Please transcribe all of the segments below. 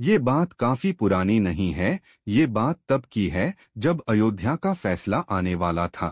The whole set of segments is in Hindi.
ये बात काफी पुरानी नहीं है। ये बात तब की है जब अयोध्या का फैसला आने वाला था।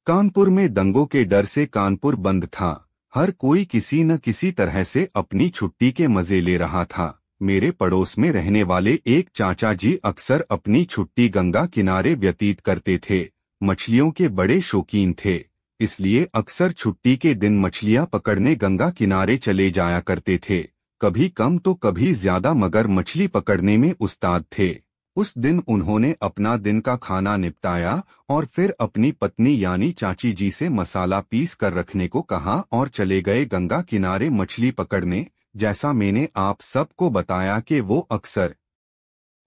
कानपुर में दंगों के डर से कानपुर बंद था। हर कोई किसी न किसी तरह से अपनी छुट्टी के मजे ले रहा था। मेरे पड़ोस में रहने वाले एक चाचा जी अक्सर अपनी छुट्टी गंगा किनारे व्यतीत करते थे। मछलियों के बड़े शौकीन थे, इसलिए अक्सर छुट्टी के दिन मछलियां पकड़ने गंगा किनारे चले जाया करते थे। कभी कम तो कभी ज्यादा, मगर मछली पकड़ने में उस्ताद थे। उस दिन उन्होंने अपना दिन का खाना निपटाया और फिर अपनी पत्नी यानी चाची जी से मसाला पीस कर रखने को कहा और चले गए गंगा किनारे मछली पकड़ने। जैसा मैंने आप सबको बताया कि वो अक्सर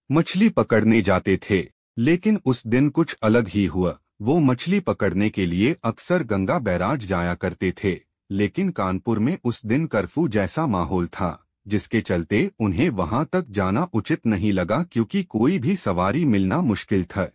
मछली पकड़ने जाते थे, लेकिन उस दिन कुछ अलग ही हुआ। वो मछली पकड़ने के लिए अक्सर गंगा बैराज जाया करते थे, लेकिन कानपुर में उस दिन कर्फ्यू जैसा माहौल था, जिसके चलते उन्हें वहां तक जाना उचित नहीं लगा, क्योंकि कोई भी सवारी मिलना मुश्किल था।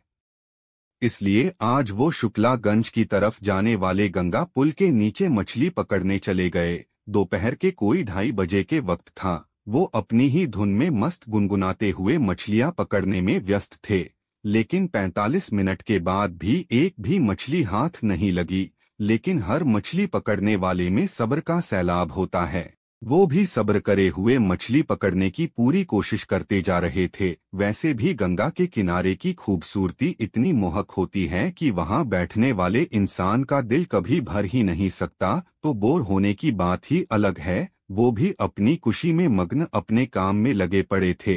इसलिए आज वो शुक्लागंज की तरफ जाने वाले गंगा पुल के नीचे मछली पकड़ने चले गए। दोपहर के कोई 2:30 बजे के वक्त था। वो अपनी ही धुन में मस्त गुनगुनाते हुए मछलियां पकड़ने में व्यस्त थे, लेकिन 45 मिनट के बाद भी एक भी मछली हाथ नहीं लगी। लेकिन हर मछली पकड़ने वाले में सब्र का सैलाब होता है। वो भी सब्र करे हुए मछली पकड़ने की पूरी कोशिश करते जा रहे थे। वैसे भी गंगा के किनारे की खूबसूरती इतनी मोहक होती है कि वहां बैठने वाले इंसान का दिल कभी भर ही नहीं सकता, तो बोर होने की बात ही अलग है। वो भी अपनी खुशी में मग्न अपने काम में लगे पड़े थे।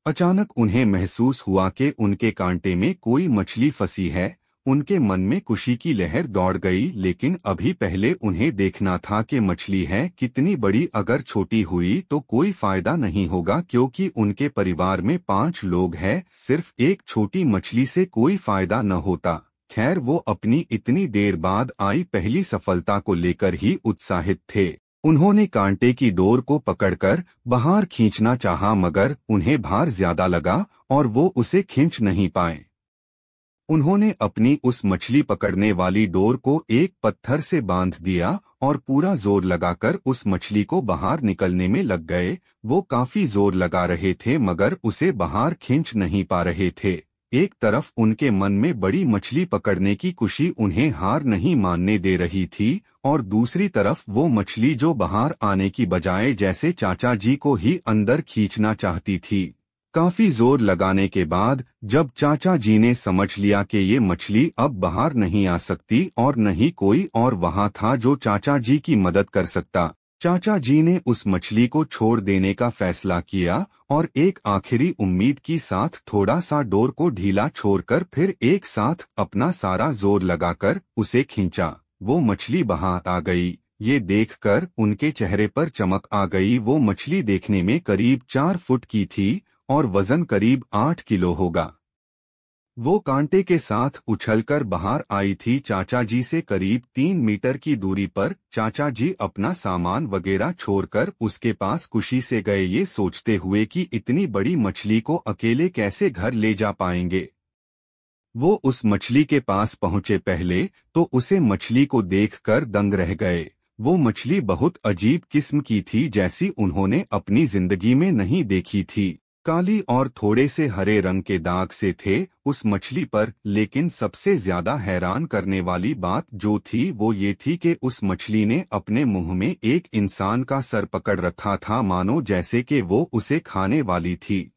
अचानक उन्हें महसूस हुआ कि उनके कांटे में कोई मछली फंसी है। उनके मन में खुशी की लहर दौड़ गई, लेकिन अभी पहले उन्हें देखना था कि मछली है कितनी बड़ी। अगर छोटी हुई तो कोई फायदा नहीं होगा, क्योंकि उनके परिवार में 5 लोग हैं। सिर्फ एक छोटी मछली से कोई फायदा न होता। खैर, वो अपनी इतनी देर बाद आई पहली सफलता को लेकर ही उत्साहित थे। उन्होंने कांटे की डोर को पकड़कर बाहर खींचना चाहा, मगर उन्हें भार ज्यादा लगा और वो उसे खींच नहीं पाए। उन्होंने अपनी उस मछली पकड़ने वाली डोर को एक पत्थर से बांध दिया और पूरा जोर लगाकर उस मछली को बाहर निकलने में लग गए। वो काफी जोर लगा रहे थे, मगर उसे बाहर खींच नहीं पा रहे थे। एक तरफ उनके मन में बड़ी मछली पकड़ने की खुशी उन्हें हार नहीं मानने दे रही थी, और दूसरी तरफ वो मछली जो बाहर आने की बजाय जैसे चाचा जी को ही अंदर खींचना चाहती थी। काफी जोर लगाने के बाद जब चाचा जी ने समझ लिया कि ये मछली अब बाहर नहीं आ सकती और न ही कोई और वहां था जो चाचा जी की मदद कर सकता, चाचा जी ने उस मछली को छोड़ देने का फैसला किया और एक आखिरी उम्मीद के साथ थोड़ा सा डोर को ढीला छोड़कर फिर एक साथ अपना सारा जोर लगाकर उसे खींचा। वो मछली बाहर आ गई। ये देखकर उनके चेहरे पर चमक आ गई। वो मछली देखने में करीब 4 फुट की थी और वजन करीब 8 किलो होगा। वो कांटे के साथ उछलकर बाहर आई थी। चाचा जी से करीब 3 मीटर की दूरी पर चाचा जी अपना सामान वगैरह छोड़कर उसके पास खुशी से गए, ये सोचते हुए कि इतनी बड़ी मछली को अकेले कैसे घर ले जा पाएंगे। वो उस मछली के पास पहुंचे पहले तो उसे मछली को देखकर दंग रह गए। वो मछली बहुत अजीब किस्म की थी, जैसी उन्होंने अपनी जिंदगी में नहीं देखी थी। काली और थोड़े से हरे रंग के दाग से थे उस मछली पर, लेकिन सबसे ज्यादा हैरान करने वाली बात जो थी वो ये थी कि उस मछली ने अपने मुंह में एक इंसान का सर पकड़ रखा था, मानो जैसे कि वो उसे खाने वाली थी।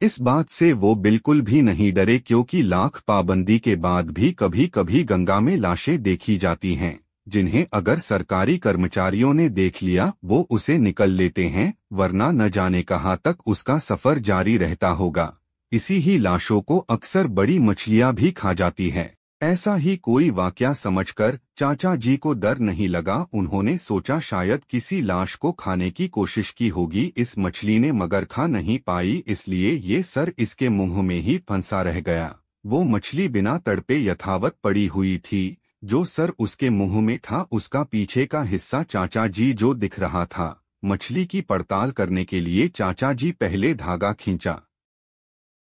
इस बात से वो बिल्कुल भी नहीं डरे, क्योंकि लाख पाबंदी के बाद भी कभी कभी गंगा में लाशें देखी जाती हैं, जिन्हें अगर सरकारी कर्मचारियों ने देख लिया वो उसे निकल लेते हैं, वरना न जाने कहाँ तक उसका सफर जारी रहता होगा। इसी ही लाशों को अक्सर बड़ी मछलियां भी खा जाती हैं। ऐसा ही कोई वाकया समझकर चाचा जी को डर नहीं लगा। उन्होंने सोचा शायद किसी लाश को खाने की कोशिश की होगी इस मछली ने, मगर खा नहीं पाई, इसलिए ये सर इसके मुंह में ही फंसा रह गया। वो मछली बिना तड़पे यथावत पड़ी हुई थी। जो सर उसके मुंह में था उसका पीछे का हिस्सा चाचा जी जो दिख रहा था। मछली की पड़ताल करने के लिए चाचा जी पहले धागा खींचा।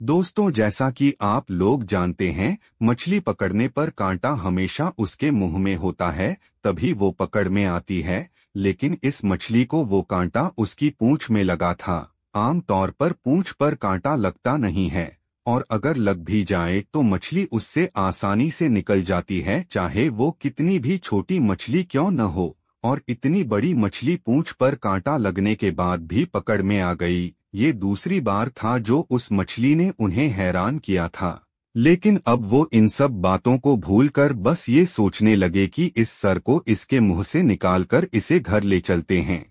दोस्तों, जैसा कि आप लोग जानते हैं, मछली पकड़ने पर कांटा हमेशा उसके मुंह में होता है, तभी वो पकड़ में आती है। लेकिन इस मछली को वो कांटा उसकी पूंछ में लगा था। आम तौर पर पूंछ पर कांटा लगता नहीं है, और अगर लग भी जाए तो मछली उससे आसानी से निकल जाती है, चाहे वो कितनी भी छोटी मछली क्यों न हो। और इतनी बड़ी मछली पूंछ पर कांटा लगने के बाद भी पकड़ में आ गई, ये दूसरी बार था जो उस मछली ने उन्हें हैरान किया था। लेकिन अब वो इन सब बातों को भूलकर बस ये सोचने लगे कि इस सर को इसके मुंह से निकालकर इसे घर ले चलते हैं।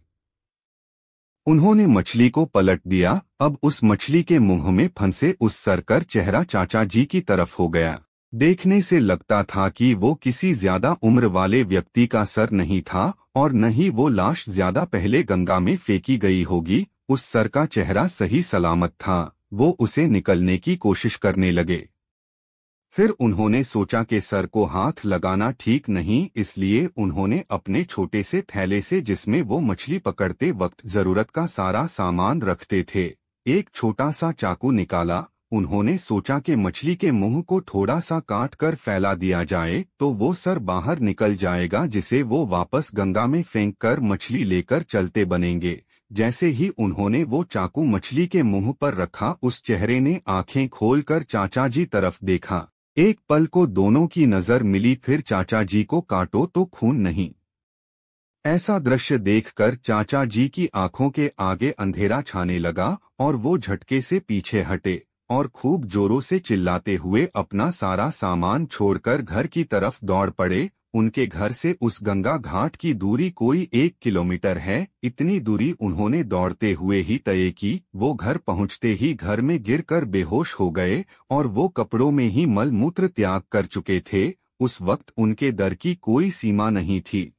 उन्होंने मछली को पलट दिया। अब उस मछली के मुंह में फंसे उस सर का चेहरा चाचा जी की तरफ हो गया। देखने से लगता था कि वो किसी ज्यादा उम्र वाले व्यक्ति का सर नहीं था, और न ही वो लाश ज्यादा पहले गंगा में फेंकी गई होगी। उस सर का चेहरा सही सलामत था। वो उसे निकलने की कोशिश करने लगे। फिर उन्होंने सोचा कि सर को हाथ लगाना ठीक नहीं, इसलिए उन्होंने अपने छोटे से थैले से, जिसमें वो मछली पकड़ते वक्त जरूरत का सारा सामान रखते थे, एक छोटा सा चाकू निकाला। उन्होंने सोचा कि मछली के मुंह को थोड़ा सा काट कर फैला दिया जाए तो वो सर बाहर निकल जाएगा, जिसे वो वापस गंगा में फेंक कर मछली लेकर चलते बनेंगे। जैसे ही उन्होंने वो चाकू मछली के मुंह पर रखा, उस चेहरे ने आंखें खोलकर चाचा जी तरफ देखा। एक पल को दोनों की नजर मिली, फिर चाचा जी को काटो तो खून नहीं। ऐसा दृश्य देखकर चाचा जी की आंखों के आगे अंधेरा छाने लगा और वो झटके से पीछे हटे और खूब जोरों से चिल्लाते हुए अपना सारा सामान छोड़कर घर की तरफ दौड़ पड़े। उनके घर से उस गंगा घाट की दूरी कोई 1 किलोमीटर है। इतनी दूरी उन्होंने दौड़ते हुए ही तय की। वो घर पहुंचते ही घर में गिरकर बेहोश हो गए और वो कपड़ों में ही मल मूत्र त्याग कर चुके थे। उस वक्त उनके डर की कोई सीमा नहीं थी।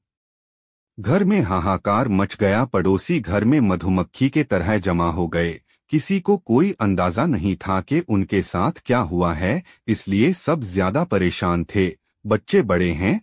घर में हाहाकार मच गया। पड़ोसी घर में मधुमक्खी के तरह जमा हो गए। किसी को कोई अंदाजा नहीं था कि उनके साथ क्या हुआ है, इसलिए सब ज्यादा परेशान थे। बच्चे बड़े हैं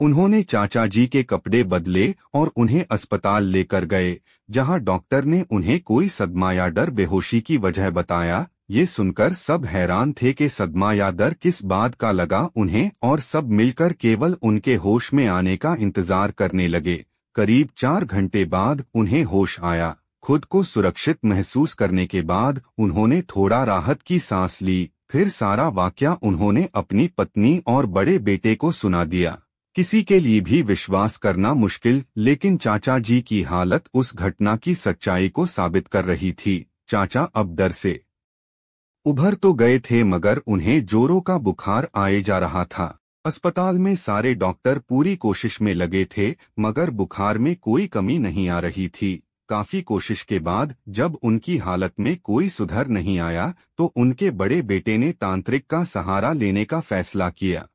उन्होंने चाचा जी के कपड़े बदले और उन्हें अस्पताल लेकर गए, जहां डॉक्टर ने उन्हें कोई सदमा या डर बेहोशी की वजह बताया। ये सुनकर सब हैरान थे कि सदमा या डर किस बात का लगा उन्हें, और सब मिलकर केवल उनके होश में आने का इंतजार करने लगे। करीब 4 घंटे बाद उन्हें होश आया। खुद को सुरक्षित महसूस करने के बाद उन्होंने थोड़ा राहत की सांस ली। फिर सारा वाकया उन्होंने अपनी पत्नी और बड़े बेटे को सुना दिया। किसी के लिए भी विश्वास करना मुश्किल, लेकिन चाचा जी की हालत उस घटना की सच्चाई को साबित कर रही थी। चाचा अब डर से उभर तो गए थे, मगर उन्हें जोरों का बुखार आए जा रहा था। अस्पताल में सारे डॉक्टर पूरी कोशिश में लगे थे, मगर बुखार में कोई कमी नहीं आ रही थी। काफी कोशिश के बाद जब उनकी हालत में कोई सुधार नहीं आया, तो उनके बड़े बेटे ने तांत्रिक का सहारा लेने का फैसला किया।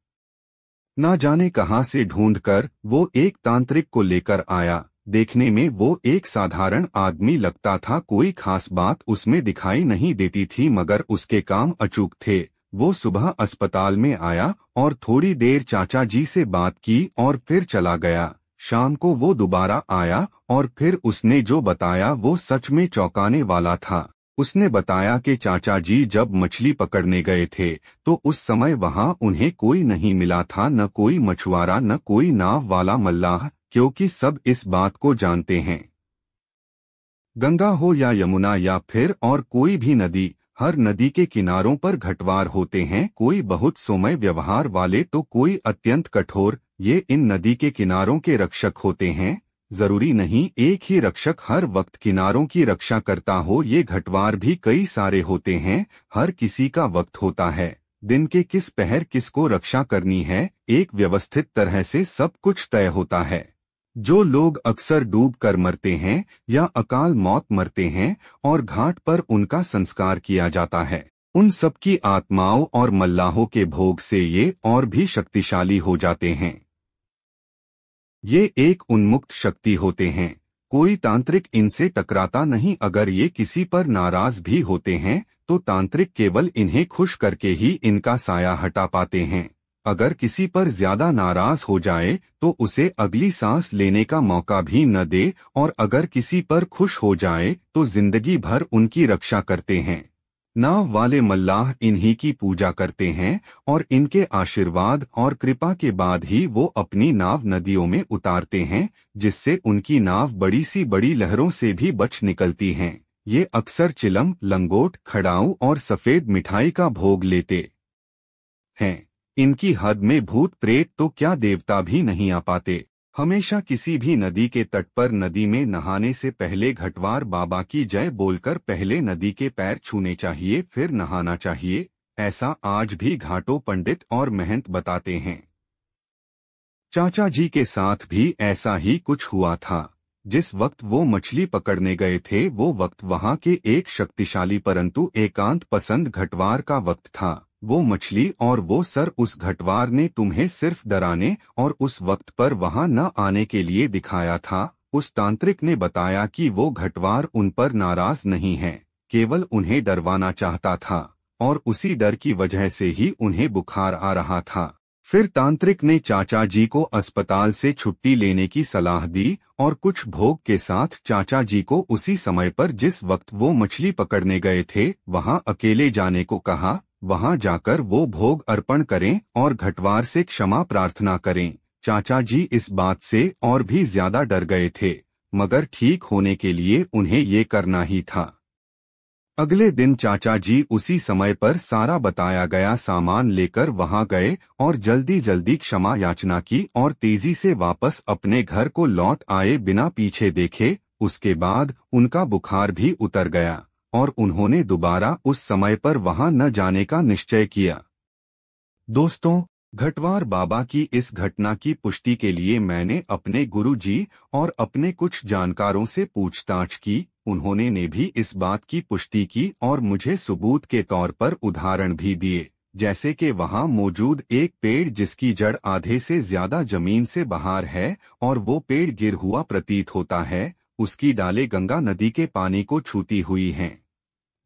ना जाने कहां से ढूंढकर वो एक तांत्रिक को लेकर आया। देखने में वो एक साधारण आदमी लगता था, कोई खास बात उसमें दिखाई नहीं देती थी, मगर उसके काम अचूक थे। वो सुबह अस्पताल में आया और थोड़ी देर चाचा जी से बात की और फिर चला गया। शाम को वो दोबारा आया और फिर उसने जो बताया वो सच में चौंकाने वाला था। उसने बताया कि चाचा जी जब मछली पकड़ने गए थे तो उस समय वहां उन्हें कोई नहीं मिला था, न कोई मछुआरा न कोई नाव वाला मल्लाह, क्योंकि सब इस बात को जानते हैं, गंगा हो या यमुना या फिर और कोई भी नदी, हर नदी के किनारों पर घटवार होते हैं। कोई बहुत सौम्य व्यवहार वाले तो कोई अत्यंत कठोर। ये इन नदी के किनारों के रक्षक होते हैं। जरूरी नहीं एक ही रक्षक हर वक्त किनारों की रक्षा करता हो। ये घटवार भी कई सारे होते हैं। हर किसी का वक्त होता है, दिन के किस पहर किसको रक्षा करनी है। एक व्यवस्थित तरह से सब कुछ तय होता है। जो लोग अक्सर डूब कर मरते हैं या अकाल मौत मरते हैं और घाट पर उनका संस्कार किया जाता है, उन सब की आत्माओं और मल्लाहों के भोग से ये और भी शक्तिशाली हो जाते हैं। ये एक उन्मुक्त शक्ति होते हैं। कोई तांत्रिक इनसे टकराता नहीं। अगर ये किसी पर नाराज भी होते हैं तो तांत्रिक केवल इन्हें खुश करके ही इनका साया हटा पाते हैं। अगर किसी पर ज्यादा नाराज हो जाए तो उसे अगली सांस लेने का मौका भी न दे, और अगर किसी पर खुश हो जाए तो जिंदगी भर उनकी रक्षा करते हैं। नाव वाले मल्लाह इन्हीं की पूजा करते हैं और इनके आशीर्वाद और कृपा के बाद ही वो अपनी नाव नदियों में उतारते हैं, जिससे उनकी नाव बड़ी सी बड़ी लहरों से भी बच निकलती हैं। ये अक्सर चिलम, लंगोट, खड़ाऊ और सफेद मिठाई का भोग लेते हैं। इनकी हद में भूत प्रेत तो क्या देवता भी नहीं आ पाते। हमेशा किसी भी नदी के तट पर नदी में नहाने से पहले घटवार बाबा की जय बोलकर पहले नदी के पैर छूने चाहिए, फिर नहाना चाहिए। ऐसा आज भी घाटों पंडित और महंत बताते हैं। चाचा जी के साथ भी ऐसा ही कुछ हुआ था। जिस वक्त वो मछली पकड़ने गए थे वो वक्त वहां के एक शक्तिशाली परंतु एकांत पसंद घटवार का वक्त था। वो मछली और वो सर उस घटवार ने तुम्हें सिर्फ डराने और उस वक्त पर वहां न आने के लिए दिखाया था। उस तांत्रिक ने बताया कि वो घटवार उन पर नाराज नहीं है, केवल उन्हें डरवाना चाहता था और उसी डर की वजह से ही उन्हें बुखार आ रहा था। फिर तांत्रिक ने चाचा जी को अस्पताल से छुट्टी लेने की सलाह दी और कुछ भोग के साथ चाचा जी को उसी समय पर जिस वक्त वो मछली पकड़ने गए थे वहां अकेले जाने को कहा। वहां जाकर वो भोग अर्पण करें और घटवार से क्षमा प्रार्थना करें। चाचा जी इस बात से और भी ज्यादा डर गए थे, मगर ठीक होने के लिए उन्हें ये करना ही था। अगले दिन चाचा जी उसी समय पर सारा बताया गया सामान लेकर वहां गए और जल्दी जल्दी क्षमा याचना की और तेजी से वापस अपने घर को लौट आए बिना पीछे देखे। उसके बाद उनका बुखार भी उतर गया और उन्होंने दोबारा उस समय पर वहां न जाने का निश्चय किया। दोस्तों, घटवार बाबा की इस घटना की पुष्टि के लिए मैंने अपने गुरुजी और अपने कुछ जानकारों से पूछताछ की। उन्होंने ने भी इस बात की पुष्टि की और मुझे सबूत के तौर पर उदाहरण भी दिए, जैसे कि वहां मौजूद एक पेड़ जिसकी जड़ आधे से ज्यादा जमीन से बाहर है और वो पेड़ गिर हुआ प्रतीत होता है। उसकी डालें गंगा नदी के पानी को छूती हुई हैं।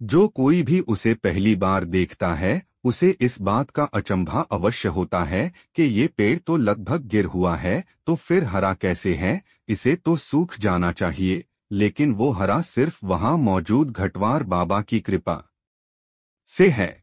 जो कोई भी उसे पहली बार देखता है उसे इस बात का अचंभा अवश्य होता है कि ये पेड़ तो लगभग गिर हुआ है, तो फिर हरा कैसे है? इसे तो सूख जाना चाहिए। लेकिन वो हरा सिर्फ वहां मौजूद घटवार बाबा की कृपा से है।